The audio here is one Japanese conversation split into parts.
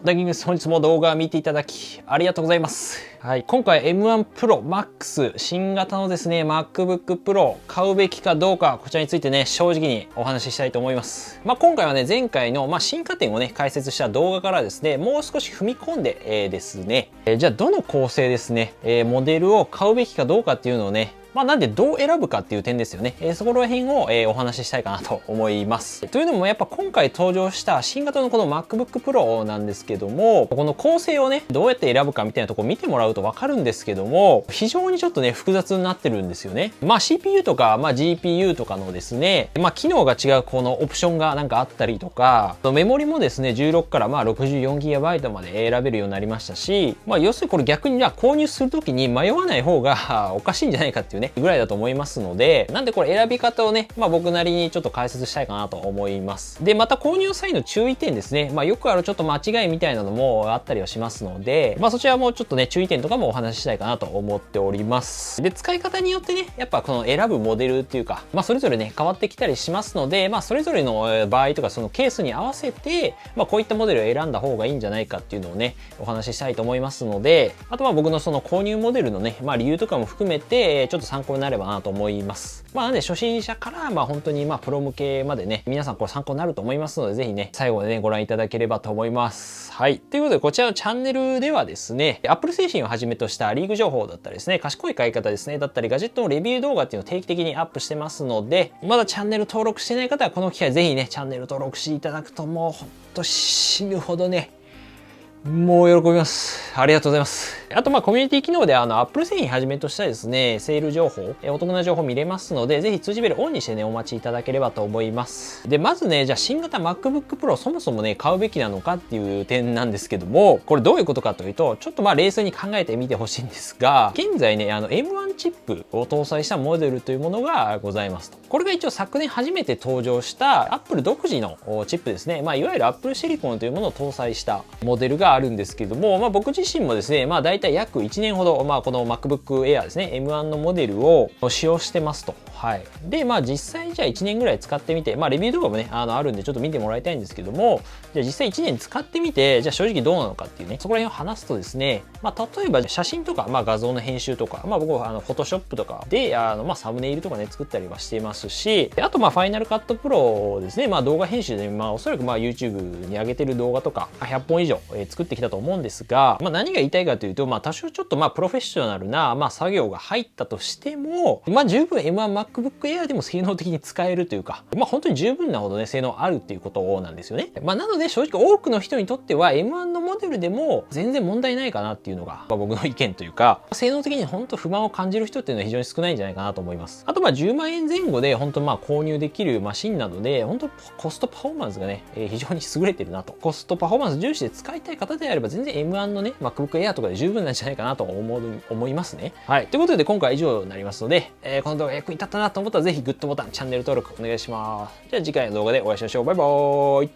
ダギングス、本日も動画を見ていただきありがとうございます。はい、今回 M1 Pro Max 新型のですね MacBook Pro 買うべきかどうか、こちらについてね正直にお話ししたいと思います。今回はね前回の進化点をね解説した動画からですねもう少し踏み込んで、ですね、じゃあどの構成ですね、モデルを買うべきかどうかっていうのをねなんでどう選ぶかっていう点ですよね。そこら辺を、お話ししたいかなと思います。というのもやっぱ今回登場した新型のこの MacBook Pro なんですけども、この構成をね、どうやって選ぶかみたいなところ見てもらうとわかるんですけども、非常にちょっとね、複雑になってるんですよね。CPU とか、GPU とかのですね、機能が違うこのオプションがなんかあったりとか、メモリもですね、16から64GB まで選べるようになりましたし、要するにこれ逆に購入するときに迷わない方がおかしいんじゃないかっていうぐらいだと思いますので、なんでこれ選び方をね、僕なりにちょっと解説したいかなと思います。で、また購入際の注意点ですね。よくあるちょっと間違いみたいなのもあったりはしますので、そちらもちょっとね、注意点とかもお話ししたいかなと思っております。で、使い方によってね、やっぱこの選ぶモデルっていうか、それぞれね、変わってきたりしますので、それぞれの場合とかそのケースに合わせて、こういったモデルを選んだ方がいいんじゃないかっていうのをね、お話ししたいと思いますので、あと僕のその購入モデルのね、理由とかも含めて、ちょっと参考になればなと思います。なんで初心者から本当にプロ向けまでね、皆さんこれ参考になると思いますので、ぜひね、最後までね、ご覧いただければと思います。はい。ということで、こちらのチャンネルではですね、Apple 製品をはじめとしたリーグ情報だったりですね、賢い買い方ですね、だったりガジェットのレビュー動画っていうのを定期的にアップしてますので、まだチャンネル登録してない方はこの機会ぜひね、チャンネル登録していただくともうほんと死ぬほどね、もう喜びます。ありがとうございます。あとコミュニティ機能でApple 製品はじめとしたですね、セール情報、お得な情報見れますので、ぜひ通知ベルオンにしてね、お待ちいただければと思います。で、まずね、じゃあ新型 MacBook Pro そもそもね、買うべきなのかっていう点なんですけども、これどういうことかというと、ちょっと冷静に考えてみてほしいんですが、現在ね、M1 チップを搭載したモデルというものがございますと。これが一応昨年初めて登場した Apple 独自のチップですね。いわゆる Apple シリコンというものを搭載したモデルがあるんですけども、僕自身もですね、大体約1年ほど、この MacBook Air ですね、M1 のモデルを使用してますと。はい。で、実際じゃあ1年ぐらい使ってみて、レビュー動画もね、あるんでちょっと見てもらいたいんですけども、じゃあ実際1年使ってみて、じゃあ正直どうなのかっていうね、そこら辺を話すとですね、例えば写真とか、画像の編集とか、僕はPhotoshop とかで、サムネイルとかね、作ったりはしていますし、あとFinal Cut Pro ですね、動画編集で、おそらくYouTube に上げてる動画とか、100本以上、作ってきたと思うんですが、何が言いたいかというと、多少ちょっとプロフェッショナルな、作業が入ったとしても、十分 M1 MacBook Air でも性能的に使えるというか、本当に十分なほどね、性能あるっていうことなんですよね。なので正直多くの人にとっては M1 のモデルでも全然問題ないかなっていうのが、僕の意見というか、性能的に本当不満を感じる人っていうのは非常に少ないんじゃないかなと思います。あと10万円前後で本当購入できるマシンなどで、本当コストパフォーマンスがね、非常に優れてるなと。コストパフォーマンス重視で使いたい方であれば全然 M1 のね、MacBook Air とかで十分なんじゃないかなと思いますね。はい。ということで今回は以上になりますので、この動画役に立ったなと思ったらぜひグッドボタン、チャンネル登録お願いします。じゃあ次回の動画でお会いしましょう。バイバーイ。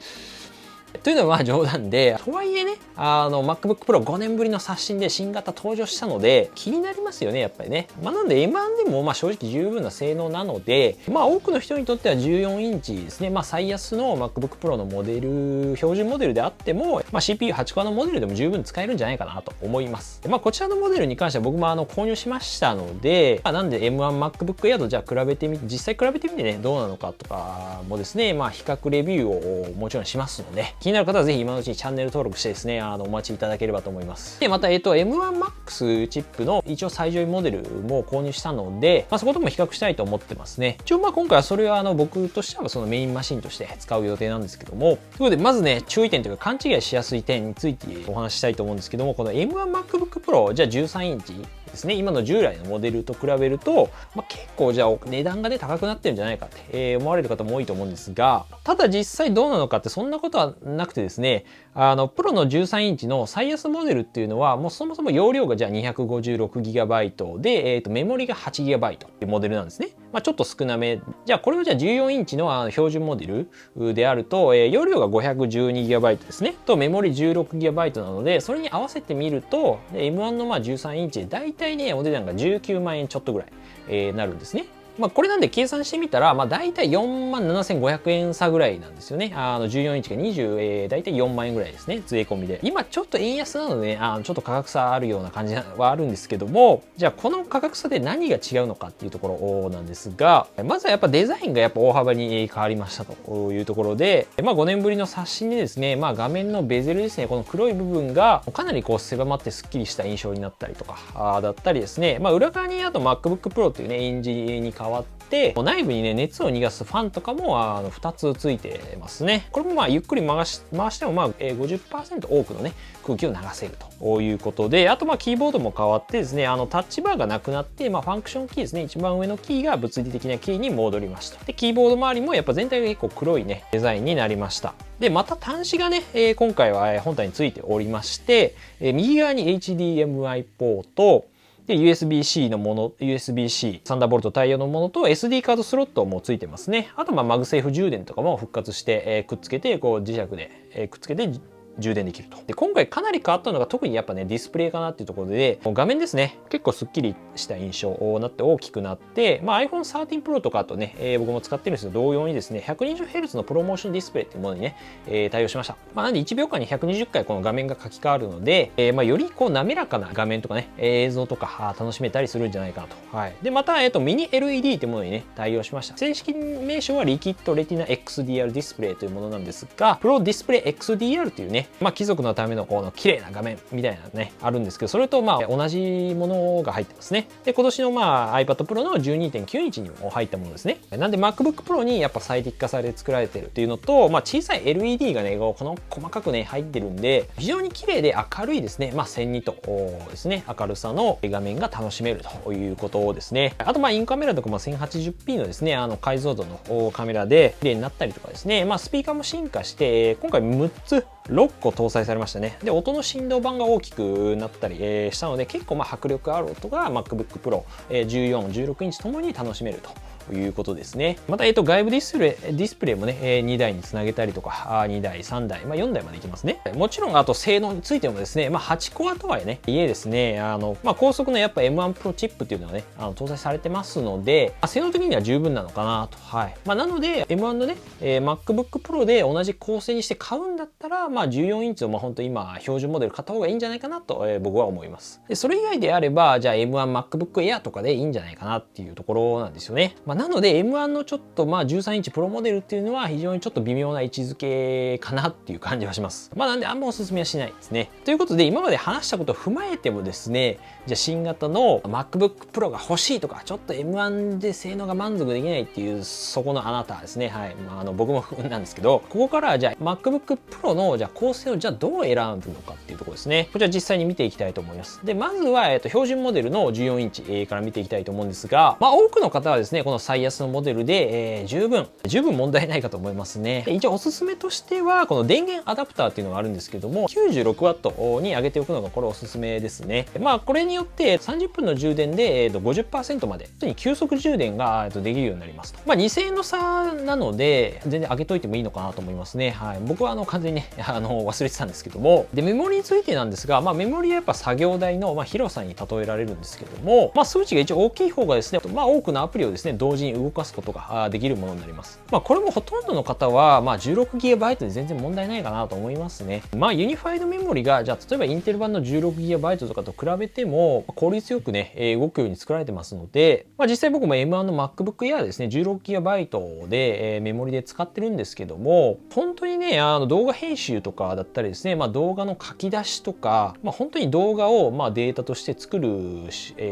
というのは冗談で、とはいえね、MacBook Pro 5年ぶりの刷新で新型登場したので、気になりますよね、やっぱりね。なので M1 でも正直十分な性能なので、多くの人にとっては14インチですね、最安の MacBook Pro のモデル、標準モデルであっても、CPU8 コアのモデルでも十分使えるんじゃないかなと思います。こちらのモデルに関しては僕も購入しましたので、なんで M1 MacBook Air とじゃあ比べてみて、実際比べてみてね、どうなのかとかもですね、比較レビューをもちろんしますので、気になる方はぜひ今のうちにチャンネル登録してですね、お待ちいただければと思います。で、また、M1 Max チップの一応最上位モデルも購入したので、そことも比較したいと思ってますね。一応今回はそれは僕としてはそのメインマシンとして使う予定なんですけども、ということでまずね、注意点というか勘違いしやすい点についてお話ししたいと思うんですけども、この M1 MacBook Pro、じゃあ13インチですね、今の従来のモデルと比べると、結構じゃあ値段がね、高くなってるんじゃないかって、思われる方も多いと思うんですが、ただ実際どうなのかってそんなことはなくてですね、プロの13インチの最安モデルっていうのは、もうそもそも容量がじゃあ 256GB で、メモリが 8GB っていうモデルなんですね。ちょっと少なめ。じゃあこれをじゃあ14インチの標準モデルであると、容量が 512GB ですね。とメモリ 16GB なので、それに合わせてみると、M1 の13インチで大体ね、お値段が19万円ちょっとぐらい、なるんですね。これなんで計算してみたら、大体47,500円差ぐらいなんですよね。14インチが20、大体4万円ぐらいですね。税込みで。今ちょっと円安なので、ちょっと価格差あるような感じはあるんですけども、じゃあこの価格差で何が違うのかっていうところなんですが、まずはやっぱデザインがやっぱ大幅に変わりましたというところで、5年ぶりの刷新でですね、画面のベゼルですね、この黒い部分がかなりこう狭まってスッキリした印象になったりとか、だったりですね、裏側にあと MacBook Pro というね、エンジンに変わって、内部にね、熱を逃がすファンとかも2つついてますね。これもゆっくり回しても50% 多くのね、空気を流せるということで、あとキーボードも変わってですね、タッチバーがなくなって、ファンクションキーですね、一番上のキーが物理的なキーに戻りました。で、キーボード周りもやっぱ全体が結構黒いね、デザインになりました。で、また端子がね、今回は本体についておりまして、右側に HDMI ポート、で、USB-C のもの、USB-C、サンダーボルト対応のものと SD カードスロットもついてますね。あと、マグセーフ充電とかも復活して、くっつけて、こう磁石で、くっつけて、充電できると。で、今回かなり変わったのが特にやっぱね、ディスプレイかなっていうところで、画面ですね、結構スッキリした印象になって大きくなって、iPhone 13 Pro とかとね、僕も使ってるんですけど、同様にですね、120Hz のプロモーションディスプレイっていうものにね、対応しました。なんで1秒間に120回この画面が書き換わるので、よりこう滑らかな画面とかね、映像とか楽しめたりするんじゃないかなと。はい。で、また、ミニ LED っていうものにね、対応しました。正式名称はリキッドレティナ XDR ディスプレイというものなんですが、プロディスプレイ XDR というね、貴族のためのこの綺麗な画面みたいなね、あるんですけど、それと同じものが入ってますね。で、今年のiPad Pro の 12.9 インチにも入ったものですね。なんで MacBook Pro にやっぱ最適化され作られてるっていうのと、小さい LED がね、この細かくね、入ってるんで、非常に綺麗で明るいですね。1200とですね、明るさの画面が楽しめるということですね。あとインカメラとかも 1080p のですね、解像度のカメラで綺麗になったりとかですね、スピーカーも進化して、今回6つ6個搭載されましたね。で、音の振動板が大きくなったり、したので、結構迫力ある音が MacBook Pro、14、16インチともに楽しめるということですね。また、外部ディスプレイもね、2台につなげたりとか、2台、3台、4台までいきますね。もちろん、あと性能についてもですね、8コアとはいえですね、高速のやっぱ M1 Pro チップっていうのがね、搭載されてますので、性能的には十分なのかなと。はい。なので、M1 のね、MacBook Pro で同じ構成にして買うんだったら、14インチを本当今、標準モデル買った方がいいんじゃないかなと、僕は思います。で、それ以外であれば、じゃあ M1 MacBook Air とかでいいんじゃないかなっていうところなんですよね。なので M1 のちょっと13インチプロモデルっていうのは非常にちょっと微妙な位置づけかなっていう感じはします。なんであんまおすすめはしないですね。ということで今まで話したことを踏まえてもですね、じゃあ新型の MacBook Pro が欲しいとか、ちょっと M1 で性能が満足できないっていうそこのあなたですね。はい。僕もなんですけど、ここからはじゃあ MacBook Pro のじゃあ構成をじゃあどう選ぶのかっていうところですね。こちら実際に見ていきたいと思います。で、まずは、標準モデルの14インチから見ていきたいと思うんですが、多くの方はですね、この最安のモデルで、十分問題ないかと思いますね。一応おすすめとしては、この電源アダプターっていうのがあるんですけども、96W に上げておくのがこれおすすめですね。これによって30分の充電で、50% まで、普通に急速充電ができるようになりますと。2000円の差なので、全然上げといてもいいのかなと思いますね。はい。僕は完全にね、忘れてたんですけども。で、メモリについてなんですが、メモリはやっぱ作業台の、広さに例えられるんですけども、数値が一応大きい方がですね、多くのアプリをですね、同時に動かすことができるものになります。これもほとんどの方は、16GB で全然問題ないかなと思いますね。ユニファイドメモリが、じゃあ、例えばインテル版の 16GB とかと比べても、効率よくね、動くように作られてますので、実際僕も M1 の MacBook Air ですね、16GB で、メモリで使ってるんですけども、本当にね、動画編集とかだったりですね、動画の書き出しとか、本当に動画をデータとして作る、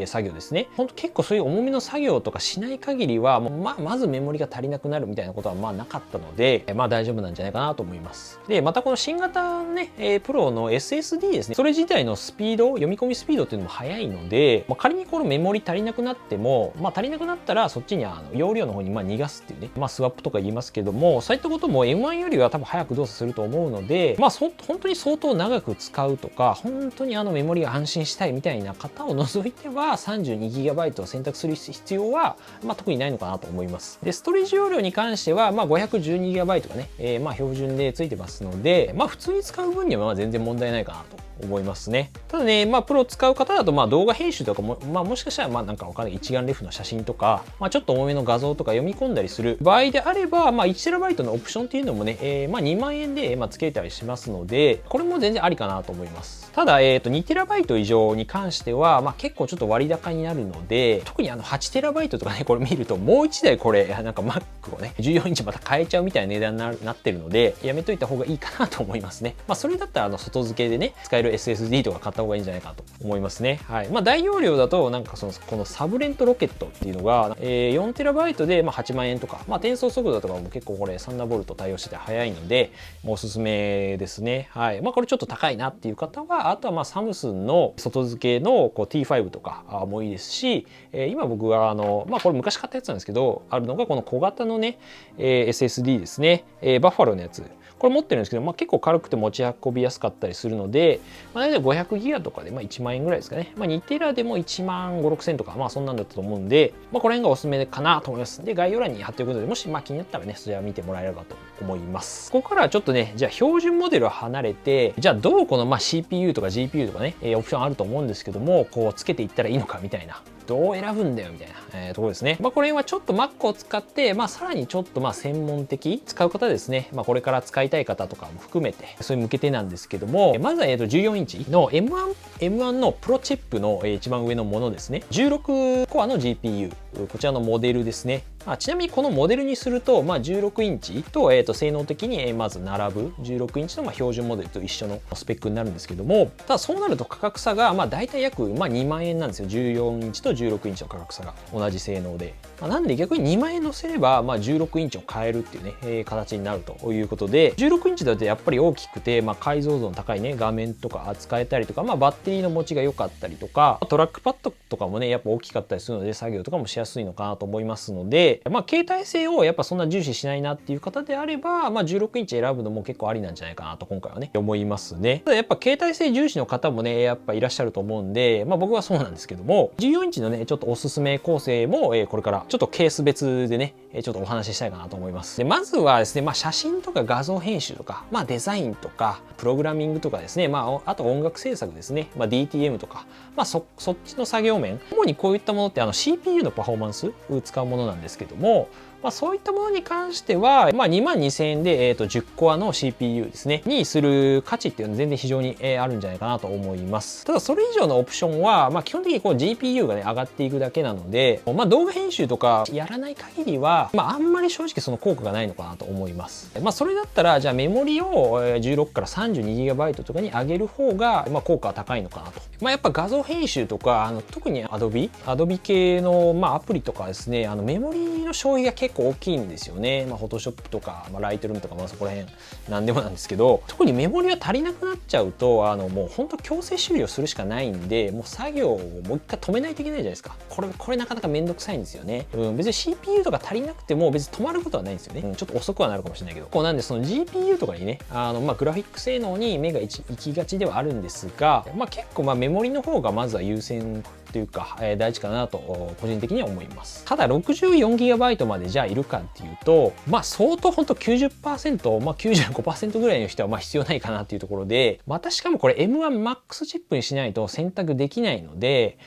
作業ですね。本当結構そういう重みの作業とかしない限りは、まずメモリが足りなくなるみたいなことはなかったので、大丈夫なんじゃないかなと思います。で、またこの新型ね、プロの SSD ですね、それ自体のスピード、読み込みスピードっていうのも速いので、仮にこのメモリ足りなくなっても、足りなくなったらそっちに容量の方に逃がすっていうね、スワップとか言いますけども、そういったことも M1 よりは多分早く動作すると思うので、本当に相当長く使うとか、本当にメモリが安心したいみたいな方を除いては 32GB を選択する必要は、特に理ないのかなと思います。で、ストレージ容量に関しては、512GB がね、標準でついてますので、普通に使う分には全然問題ないかなと思いますね。ただね、プロ使う方だと、動画編集とかも、もしかしたら、なんかわかんない一眼レフの写真とか、ちょっと重めの画像とか読み込んだりする場合であれば、1TB のオプションっていうのもね、2万円で、つけたりしますので、これも全然ありかなと思います。ただ、2TB 以上に関しては、結構ちょっと割高になるので、特に8TB とかね、これ見ると、もう1台これ、なんか Mac をね、14インチまた変えちゃうみたいな値段になってるので、やめといた方がいいかなと思いますね。それだったら、外付けでね、使える SSD とか買った方がいいんじゃないかなと思いますね。はい。大容量だと、なんかこのサブレントロケットっていうのが、4TB で8万円とか、転送速度とかも結構これ、サンダーボルト対応してて早いので、おすすめですね。はい。これちょっと高いなっていう方は、あとはサムスンの外付けのT5 とかもいいですし、今僕はこれ昔買ったやつなんですけど、あるのがこの小型のね、SSD ですね。バッファローのやつ。これ持ってるんですけど、結構軽くて持ち運びやすかったりするので、大体500ギガとかで1万円ぐらいですかね。2テラでも1万5、6千とか、そんなんだったと思うんで、この辺がおすすめかなと思います。で、概要欄に貼っておくので、もし気になったらね、そちら見てもらえればと思います。ここからはちょっとね、じゃあ標準モデルを離れて、じゃあどうこのCPU とか GPU とかね、オプションあると思うんですけども、こうつけていったらいいのかみたいな。どう選ぶんだよみたいな、ところですね。これはちょっと Mac を使って、さらにちょっと専門的使う方ですね。これから使いたい方とかも含めて、そういう向けてなんですけども、まずは14インチの M1 のプロチップの一番上のものですね。16コアの GPU、こちらのモデルですね。ちなみにこのモデルにすると、16インチと、性能的にまず並ぶ16インチの標準モデルと一緒のスペックになるんですけども、ただそうなると価格差が大体約2万円なんですよ。14インチと16インチの価格差が同じ性能で。なんで逆に2万円乗せれば、16インチを買えるっていうね、形になるということで、16インチだとやっぱり大きくて、解像度の高いね、画面とか扱えたりとか、バッテリーの持ちが良かったりとか、トラックパッドとかもね、やっぱ大きかったりするので、作業とかもしやすいのかなと思いますので、携帯性をやっぱそんな重視しないなっていう方であれば、16インチ選ぶのも結構ありなんじゃないかなと今回はね、思いますね。ただやっぱ携帯性重視の方もね、やっぱいらっしゃると思うんで、僕はそうなんですけども、14インチのね、ちょっとおすすめ構成も、これからちょっとケース別でね、ちょっとお話ししたいかなと思います。で、まずはですね、写真とか画像編集とか、デザインとか、プログラミングとかですね、あと音楽制作ですね、DTM とか、そっちの作業面、主にこういったものってCPU のパフォーマンスを使うものなんですけども、そういったものに関しては、22,000円で、10コアの CPU ですね、にする価値っていうのは全然非常に、あるんじゃないかなと思います。ただ、それ以上のオプションは、基本的にこう GPU がね、上がっていくだけなので、動画編集とかやらない限りは、あんまり正直その効果がないのかなと思います。それだったら、じゃあメモリを16から 32GB とかに上げる方が、効果は高いのかなと。やっぱ画像編集とか、特に Adobe 系の、アプリとかですね、メモリの消費が結構大きいんですよね。Photoshop とか、Lightroom とか、そこら辺なんでもなんですけど、特にメモリが足りなくなっちゃうと、もう本当強制終了するしかないんで、もう作業をもう一回止めないといけないじゃないですか。これなかなかめんどくさいんですよね。別に CPU とか足りなくても別に止まることはないんですよね。ちょっと遅くはなるかもしれないけど。なんでその GPU とかにね、グラフィック性能に目が行きがちではあるんですが、結構メモリの方がまずは優先というか、大事かなと個人的には思います。ただ 64GB までじゃあいるかっていうと、相当本当 90%、95% ぐらいの人は必要ないかなっていうところで、しかもこれ M1MAX チップにしないと選択できないので、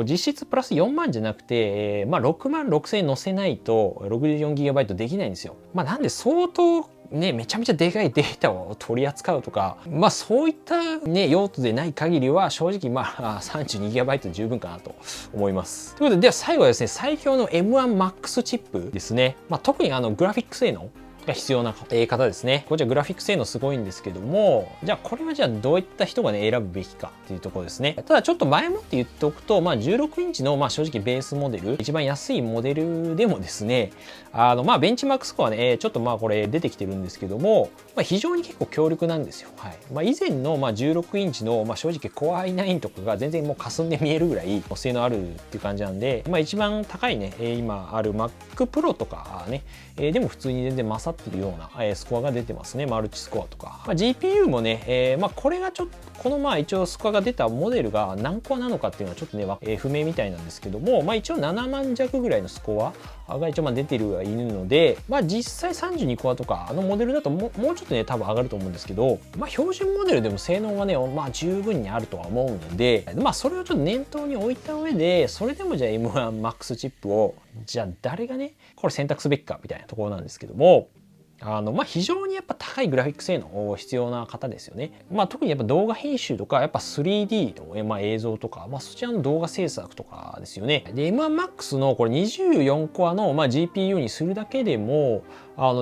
実質プラス4万じゃなくて、6万6千円乗せないと 64GB できないんですよ。なんで相当ね、めちゃめちゃでかいデータを取り扱うとか、そういったね、用途でない限りは、正直32GB 十分かなと思います。ということで、では最後はですね、最強の M1MAX チップですね。特にグラフィック性能が必要な方ですね。こちらグラフィック性能すごいんですけども、じゃあこれはじゃあどういった人がね、選ぶべきかっていうところですね。ただちょっと前もって言っておくと、16インチの正直ベースモデル、一番安いモデルでもですね、ベンチマークスコアね、ちょっとこれ出てきてるんですけども、非常に結構強力なんですよ。はい。以前の16インチの正直 Core i9 とかが全然もう霞んで見えるぐらい性能あるっていう感じなんで、一番高いね、今ある Mac Pro とかね、でも普通に全然勝ってるような、スコアが出てますね。マルチスコアとか。GPU もね、これがちょっと、この一応スコアが出たモデルが何コアなのかっていうのはちょっとね、不明みたいなんですけども、一応7万弱ぐらいのスコアが一応出てるはいるので、実際32コアとかのモデルだともうちょっとね、多分上がると思うんですけど、標準モデルでも性能がね、十分にあるとは思うので、それをちょっと念頭に置いた上で、それでもじゃあ M1MAX チップを、じゃあ誰がね、これ選択すべきかみたいなところなんですけども、非常にやっぱ高いグラフィック性能必要な方ですよね。特にやっぱ動画編集とか、やっぱ 3D の、映像とか、そちらの動画制作とかですよね。で、M1MAX のこれ24コアの、GPU にするだけでも、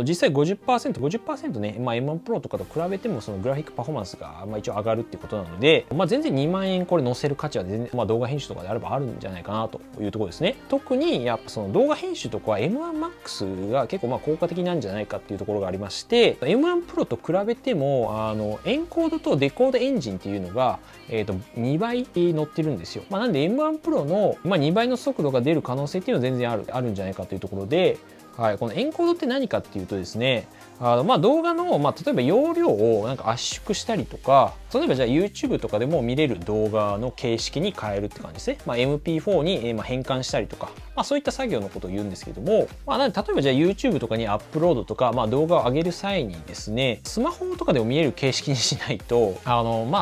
実際 50% ね、M1 Pro とかと比べてもそのグラフィックパフォーマンスが、一応上がるっていうことなので、全然2万円これ載せる価値は全然、動画編集とかであればあるんじゃないかなというところですね。特にやっぱその動画編集とかは M1MAX が結構効果的なんじゃないかっていうところがありまして、M1 Pro と比べてもエンコードとデコードエンジンっていうのが、2倍乗ってるんですよ。なんで M1 Pro の、2倍の速度が出る可能性っていうのは全然あるんじゃないかというところで、はい、このエンコードって何かっていうとですね、動画の、例えば容量をなんか圧縮したりとか、例えばじゃあ YouTube とかでも見れる動画の形式に変えるって感じですね。MP4 に変換したりとか、そういった作業のことを言うんですけども、なんで例えばじゃあ YouTube とかにアップロードとか、動画を上げる際にですね、スマホとかでも見れる形式にしないと、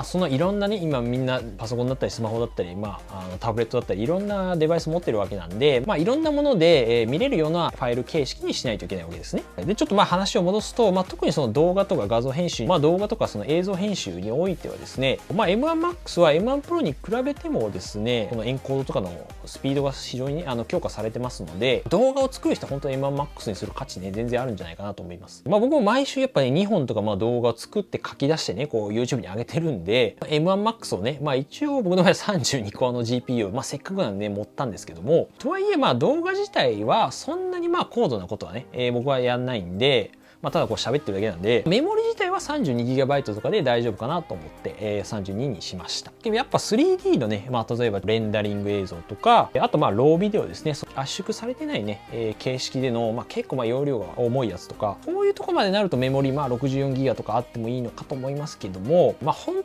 そのいろんなね、今みんなパソコンだったりスマホだったり、タブレットだったりいろんなデバイス持ってるわけなんで、いろんなもので、見れるようなファイル形式にしないといけないわけですね。で、ちょっと話を戻すと、特にその動画とか画像編集、動画とかその映像編集においてはですね、M1MAX は M1 Pro に比べてもですね、このエンコードとかのスピードが非常に強化されてますので、動画を作る人は本当に M1MAX にする価値ね、全然あるんじゃないかなと思います。僕も毎週やっぱり2本とか動画を作って書き出してね、こう YouTube に上げてるんで、M1MAX をね、一応僕の場合は32コアの GPU、せっかくなんで持ったんですけども、とはいえ動画自体はそんなに高度なことはね、僕はやんないんで、ただこう喋ってるだけなんで、メモリ自体は 32GB とかで大丈夫かなと思って、32にしました。でもやっぱ 3D のね、例えばレンダリング映像とか、あとロービデオですね、圧縮されてないね、形式での、結構容量が重いやつとか、こういうとこまでなるとメモリ64GB とかあってもいいのかと思いますけども、本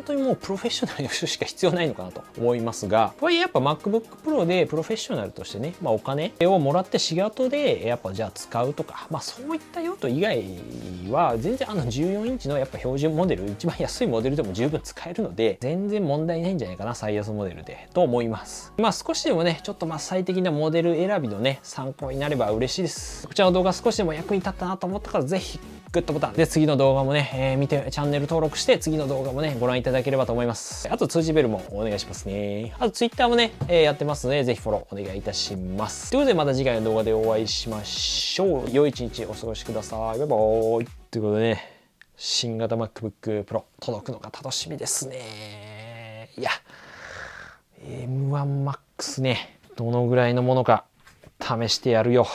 当にもうプロフェッショナルの人しか必要ないのかなと思いますが、とはいえやっぱ MacBook Pro でプロフェッショナルとしてね、お金をもらって仕事でやっぱじゃあ使うとか、そういった用途以外は全然14インチのやっぱ標準モデル、一番安いモデルでも十分使えるので、全然問題ないんじゃないかな、最安モデルでと思います。少しでもね、ちょっと最適なモデル選びのね、参考になれば嬉しいです。こちらの動画少しでも役に立ったなと思ったから、ぜひグッドボタンで次の動画もね、見てチャンネル登録して次の動画もねご覧いただければと思います。あと通知ベルもお願いしますね。あと Twitter もね、やってますのでぜひフォローお願いいたします。ということでまた次回の動画でお会いしましょう。良い一日お過ごしください。バイバーイ。ということでね、新型 MacBook Pro 届くのが楽しみですね。いや M1MAX ね、どのぐらいのものか試してやるよ。